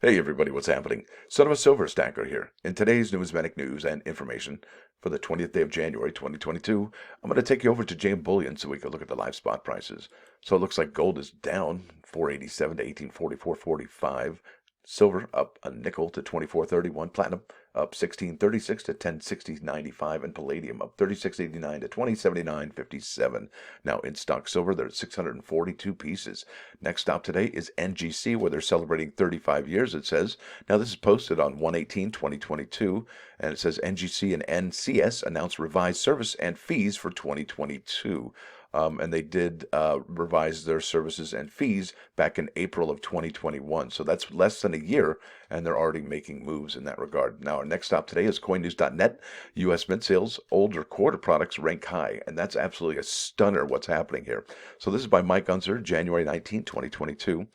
Hey everybody, what's happening? Son of a Silver Stacker here. In today's numismatic news and information for the 20th day of January 2022, I'm going to take you over to JM Bullion so we can look at the live spot prices. So it looks like gold is down 487 to 1844.45. Silver up a nickel to 24.31. Platinum up 16.36 to 10.60.95, and palladium up 36.89 to 20.79.57. Now in stock silver, there's 642 pieces. Next stop today is NGC, where they're celebrating 35 years, it says. Now this is posted on 1/18/2022, and it says NGC and NCS announced revised service and fees for 2022. And they did revise their services and fees back in April of 2021. So that's less than a year, and they're already making moves in that regard. Now, our next stop today is coinnews.net. U.S. mint sales, older quarter products rank high, and that's absolutely a stunner what's happening here. So this is by Mike Unser, January 19, 2022.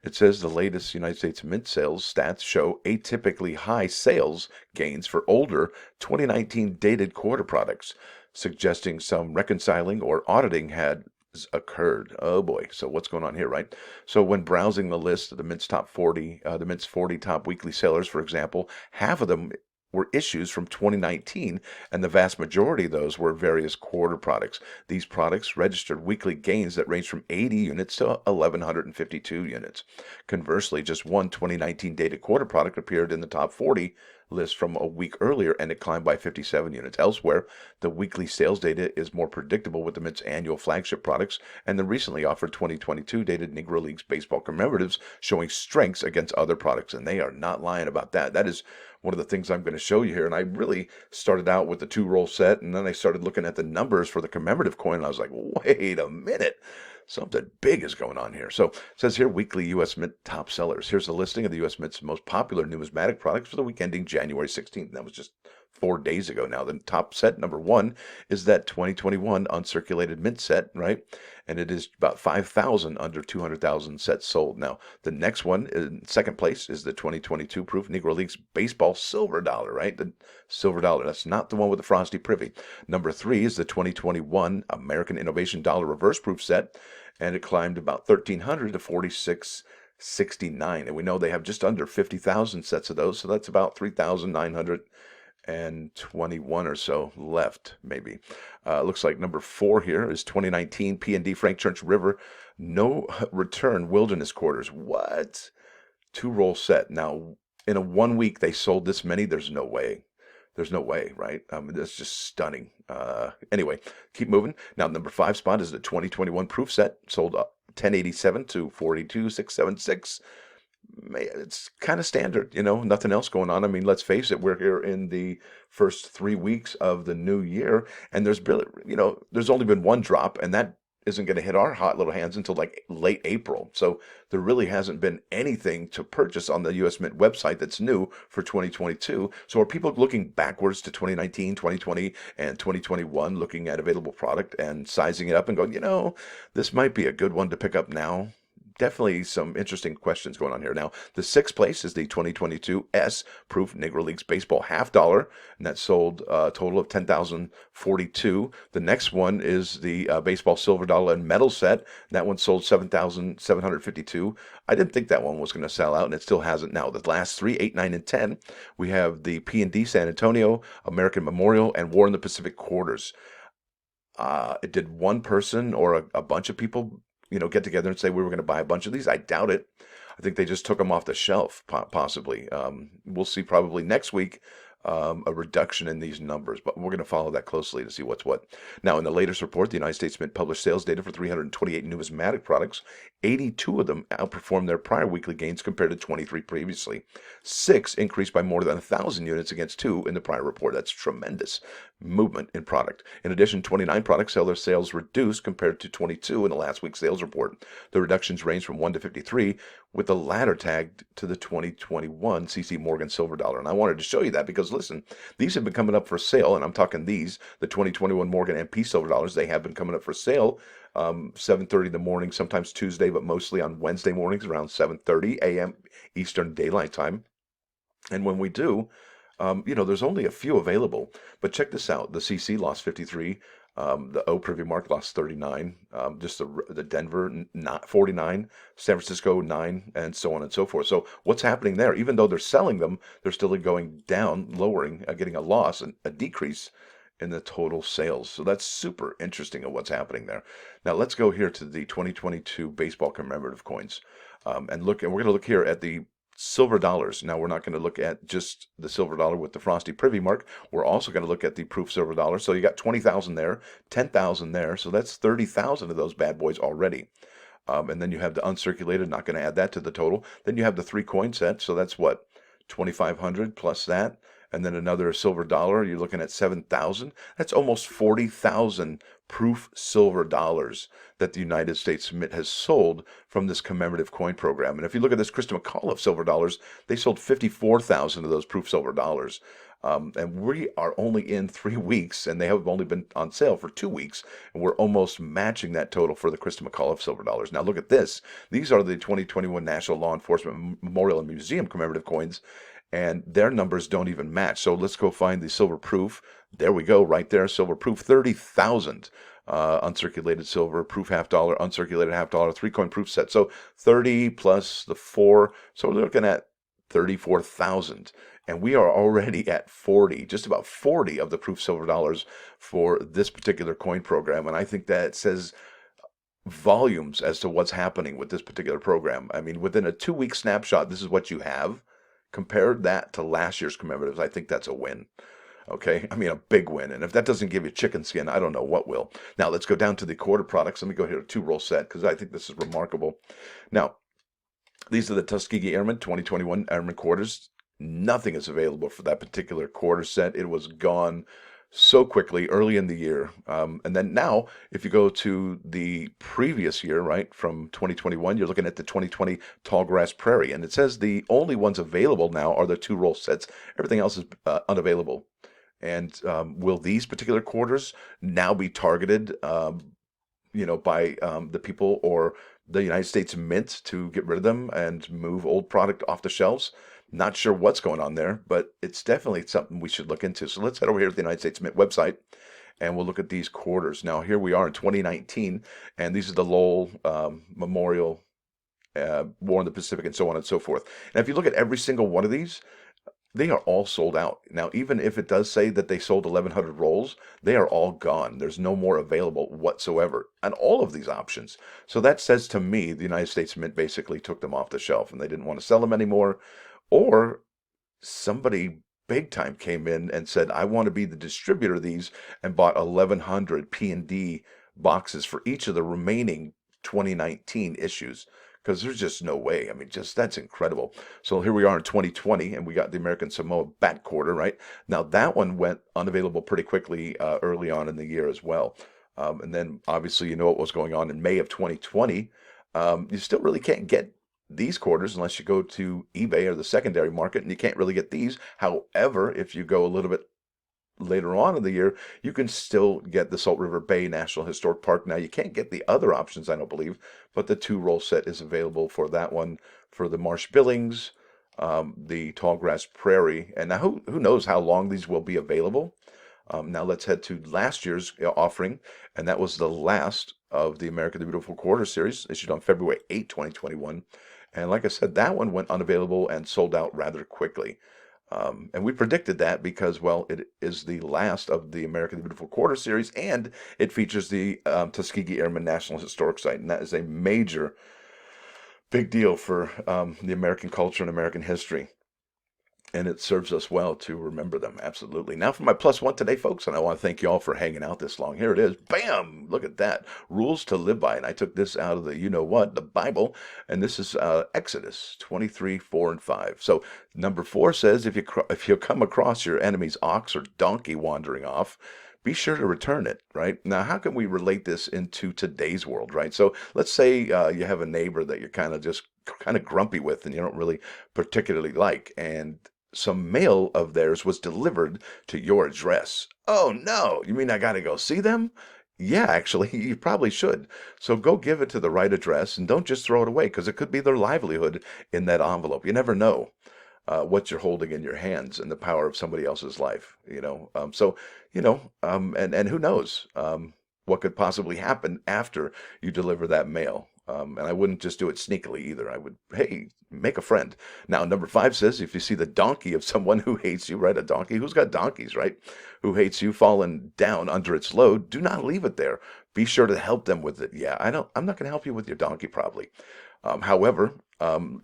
It says the latest United States mint sales stats show atypically high sales gains for older 2019 dated quarter products, suggesting some reconciling or auditing had occurred. Oh boy. So what's going on here, right? So when browsing the list of the Mint's top 40, the Mint's 40 top weekly sellers, for example, half of them were issues from 2019, and the vast majority of those were various quarter products. These products registered weekly gains that ranged from 80 units to 1,152 units. Conversely, just one 2019 dated quarter product appeared in the top 40 list from a week earlier, and it climbed by 57 units. Elsewhere, the weekly sales data is more predictable with the Mint's annual flagship products and the recently offered 2022 dated Negro Leagues baseball commemoratives showing strengths against other products, and they are not lying about that. That is one of the things I'm going to show you here. And I really started out with the two-roll set, and then I started looking at the numbers for the commemorative coin, and I was like, wait a minute. Something big is going on here. So it says here, weekly U.S. Mint top sellers. Here's a listing of the U.S. Mint's most popular numismatic products for the week ending January 16th. That was just 4 days ago now. The top set, number one, is that 2021 uncirculated mint set, right? And it is about 5,000 under 200,000 sets sold. Now, the next one, in second place, is the 2022 proof Negro Leagues baseball silver dollar, right? The silver dollar. That's not the one with the frosty privy. Number three is the 2021 American Innovation dollar reverse proof set, and it climbed about 1,300 to 46.69. And we know they have just under 50,000 sets of those, so that's about 3,921 or so left, maybe. Looks like number four here is 2019 P&D Frank Church River no return wilderness quarters. What? Two-roll set. Now, in a 1 week, they sold this many. There's no way. There's no way, right? That's just stunning. Anyway, keep moving. Now, number five spot is the 2021 proof set, sold up 1087 to 42,676. It's kind of standard, nothing else going on. I mean, let's face it, we're here in the first 3 weeks of the new year, and there's really, there's only been one drop, and that isn't going to hit our hot little hands until like late April. So there really hasn't been anything to purchase on the US Mint website that's new for 2022. So are people looking backwards to 2019, 2020, and 2021, looking at available product and sizing it up and going, this might be a good one to pick up now? Definitely some interesting questions going on here. Now, the sixth place is the 2022 S Proof Negro Leagues Baseball half dollar, and that sold a total of 10,042. The next one is the Baseball Silver Dollar and Metal set. And that one sold 7,752. I didn't think that one was going to sell out, and it still hasn't. Now, the last three, 8, 9, and 10, we have the P&D San Antonio, American Memorial, and War in the Pacific Quarters. Did one person or a bunch of people get together and say we were going to buy a bunch of these? I doubt it. I think they just took them off the shelf, possibly. We'll see probably next week a reduction in these numbers, but we're going to follow that closely to see what's what. Now, in the latest report, the United States Mint published sales data for 328 numismatic products. 82 of them outperformed their prior weekly gains compared to 23 previously. 6 increased by more than 1,000 units against 2 in the prior report. That's tremendous movement in product. In addition, 29 products saw their sales reduced compared to 22 in the last week's sales report. The reductions range from 1 to 53, with the latter tagged to the 2021 CC Morgan silver dollar. And I wanted to show you that because, listen, these have been coming up for sale, and I'm talking these, the 2021 Morgan MP silver dollars. They have been coming up for sale 7:30 in the morning, sometimes Tuesday, but mostly on Wednesday mornings around 7:30 a.m. Eastern Daylight Time. And when we do, there's only a few available. But check this out. The CC lost 53 The O privy mark lost 39. Just the Denver not 49, San Francisco 9, and so on and so forth. So what's happening there? Even though they're selling them, they're still going down, lowering, getting a loss and a decrease in the total sales. So that's super interesting of what's happening there. Now let's go here to the 2022 baseball commemorative coins, and look. And we're going to look here at the silver dollars. Now we're not going to look at just the silver dollar with the frosty privy mark. We're also going to look at the proof silver dollar. So you got 20,000 there, 10,000 there. So that's 30,000 of those bad boys already. And then you have the uncirculated, not going to add that to the total. Then you have the 3 coin set. So that's what, 2,500 plus that. And then another silver dollar, you're looking at 7,000. That's almost 40,000 proof silver dollars that the United States Mint has sold from this commemorative coin program. And if you look at this Christa McAuliffe silver dollars, they sold 54,000 of those proof silver dollars. And we are only in 3 weeks, and they have only been on sale for 2 weeks, and we're almost matching that total for the Christa McAuliffe silver dollars. Now look at this. These are the 2021 National Law Enforcement Memorial and Museum commemorative coins, and their numbers don't even match. So let's go find the silver proof. There we go, right there, silver proof, 30,000. Uncirculated silver, proof half dollar, uncirculated half dollar, 3 coin proof set. So 30 plus the 4, so we're looking at 34,000. And we are already at 40, just about 40 of the proof silver dollars for this particular coin program. And I think that says volumes as to what's happening with this particular program. I mean, within a 2-week snapshot, this is what you have. Compare that to last year's commemoratives. I think that's a win. Okay, I mean, a big win. And if that doesn't give you chicken skin, I don't know what will. Now, let's go down to the quarter products. Let me go here to 2-roll set because I think this is remarkable. Now, these are the Tuskegee Airmen 2021 Airmen quarters. Nothing is available for that particular quarter set. It was gone so quickly early in the year. And then now, if you go to the previous year, right, from 2021, you're looking at the 2020 Tallgrass Prairie. And it says the only ones available now are the 2-roll sets. Everything else is unavailable. And will these particular quarters now be targeted, by the people or the United States Mint to get rid of them and move old product off the shelves? Not sure what's going on there, but it's definitely something we should look into. So let's head over here to the United States Mint website, and we'll look at these quarters. Now, here we are in 2019, and these are the Lowell Memorial, War in the Pacific, and so on and so forth. And if you look at every single one of these, they are all sold out. Now, even if it does say that they sold 1,100 rolls, they are all gone. There's no more available whatsoever on all of these options. So that says to me, the United States Mint basically took them off the shelf and they didn't want to sell them anymore. Or somebody big time came in and said, I want to be the distributor of these, and bought 1,100 P&D boxes for each of the remaining 2019 issues. Because there's just no way. I mean, just that's incredible. So here we are in 2020, and we got the American Samoa bat quarter, right? Now, that one went unavailable pretty quickly early on in the year as well. And then, obviously, you know what was going on in May of 2020. You still really can't get these quarters unless you go to eBay or the secondary market, and you can't really get these. However, if you go a little bit later on in the year, you can still get the Salt River Bay National Historic Park. Now, you can't get the other options, I don't believe, but the 2-roll set is available for that one, for the Marsh Billings, the Tallgrass Prairie. And now who knows how long these will be available. Now let's head to last year's offering, and that was the last of the America the Beautiful Quarter series, issued on February 8, 2021. And like I said, that one went unavailable and sold out rather quickly. And we predicted that because, well, it is the last of the America the Beautiful Quarter series, and it features the Tuskegee Airmen National Historic Site, and that is a major, big deal for the American culture and American history. And it serves us well to remember them, absolutely. Now for my plus one today, folks, and I want to thank you all for hanging out this long. Here it is. Bam! Look at that. Rules to live by. And I took this out of the you-know-what, the Bible, and this is Exodus 23, 4, and 5. So number 4 says, if you come across your enemy's ox or donkey wandering off, be sure to return it, right? Now, how can we relate this into today's world, right? So let's say you have a neighbor that you're kind of grumpy with and you don't really particularly like, and some mail of theirs was delivered to your address. Oh no, you mean I gotta go see them? Yeah, actually, you probably should. So go give it to the right address and don't just throw it away, because it could be their livelihood in that envelope. You never know. what you're holding in your hands and the power of somebody else's life. And who knows what could possibly happen after you deliver that mail. And I wouldn't just do it sneakily either. I would, hey, make a friend. Now, number 5 says, if you see the donkey of someone who hates you, right? A donkey, who's got donkeys, right? Who hates you falling down under its load, do not leave it there. Be sure to help them with it. Yeah, I'm not going to help you with your donkey probably. However,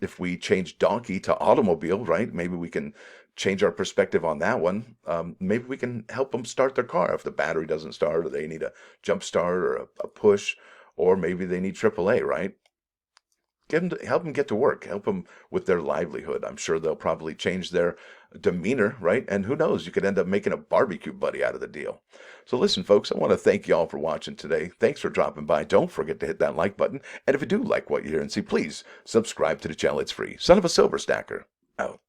if we change donkey to automobile, right? Maybe we can change our perspective on that one. Maybe we can help them start their car if the battery doesn't start, or they need a jump start or a push, or maybe they need AAA, right? Help them get to work, help them with their livelihood. I'm sure they'll probably change their demeanor, right? And who knows, you could end up making a barbecue buddy out of the deal. So listen, folks, I want to thank y'all for watching today. Thanks for dropping by. Don't forget to hit that like button. And if you do like what you hear and see, please subscribe to the channel. It's free. Son of a Silver Stacker, out.